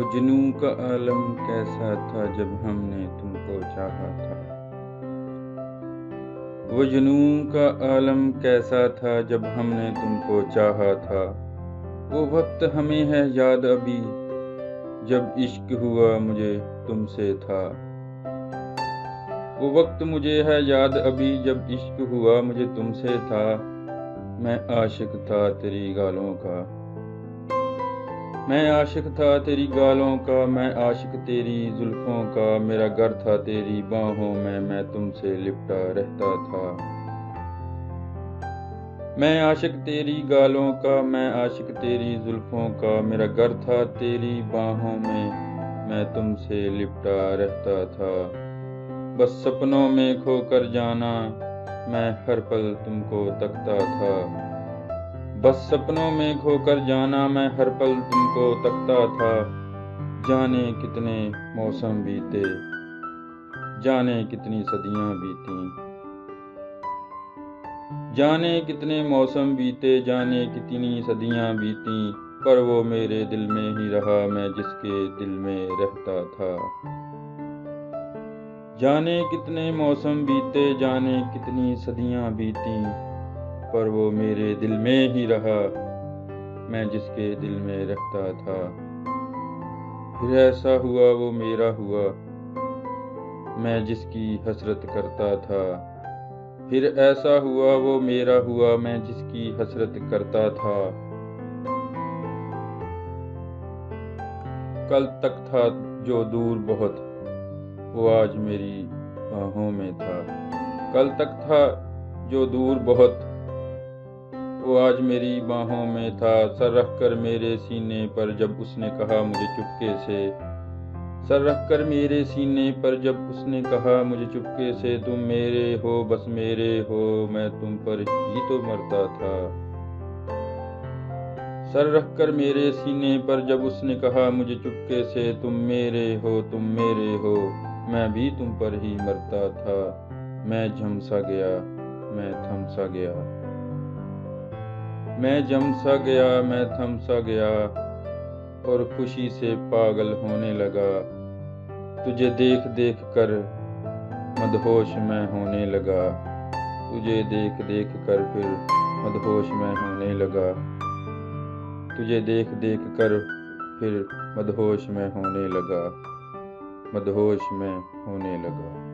वो जुनूं का आलम कैसा था जब हमने तुमको चाहा था। वो जुनूं का आलम कैसा था जब हमने तुमको चाहा था। वो वक्त हमें है याद अभी जब इश्क हुआ मुझे तुमसे था। वो वक्त मुझे है याद अभी जब इश्क हुआ मुझे तुमसे था। मैं आशिक था तेरी गालों का। मैं आशिक था तेरी गालों का, मैं आशिक तेरी जुल्फों का। मेरा घर था तेरी बाहों में, मैं तुमसे लिपटा रहता था। मैं आशिक तेरी गालों का, मैं आशिक तेरी जुल्फों का। मेरा घर था तेरी बाहों में, मैं तुमसे लिपटा रहता था। बस सपनों में खोकर जाना, मैं हर पल तुमको तकता था। बस सपनों में खोकर जाना, मैं हर पल तुमको तकता था। जाने कितने मौसम बीते, जाने कितनी सदियां बीती। जाने कितने मौसम बीते, जाने कितनी सदियां बीती। पर वो मेरे दिल में ही रहा, मैं जिसके दिल में रहता था। जाने कितने मौसम बीते, जाने कितनी सदियां बीती। पर वो मेरे दिल में ही रहा, मैं जिसके दिल में रहता था। फिर ऐसा हुआ वो मेरा हुआ, मैं जिसकी हसरत करता था। फिर ऐसा हुआ वो मेरा हुआ, मैं जिसकी हसरत करता था। कल तक था जो दूर बहुत, वो आज मेरी बाहों में था। कल तक था जो दूर बहुत, वो आज मेरी बाहों में था। सर रख कर मेरे सीने पर जब उसने कहा मुझे चुपके से। सर रख कर मेरे सीने पर जब उसने कहा मुझे चुपके से, तुम मेरे हो बस मेरे हो, मैं तुम पर ही तो मरता था। सर रख कर मेरे सीने पर जब उसने कहा मुझे चुपके से, तुम मेरे हो तुम मेरे हो, मैं भी तुम पर ही मरता था। मैं जम सा गया, मैं थम सा गया। मैं जम सा गया, मैं थम सा गया, और खुशी से पागल होने लगा। तुझे देख देख कर मदहोश मैं होने लगा। तुझे देख देख कर फिर मदहोश मैं होने लगा। तुझे देख देख कर फिर मदहोश में होने लगा। मदहोश में होने लगा।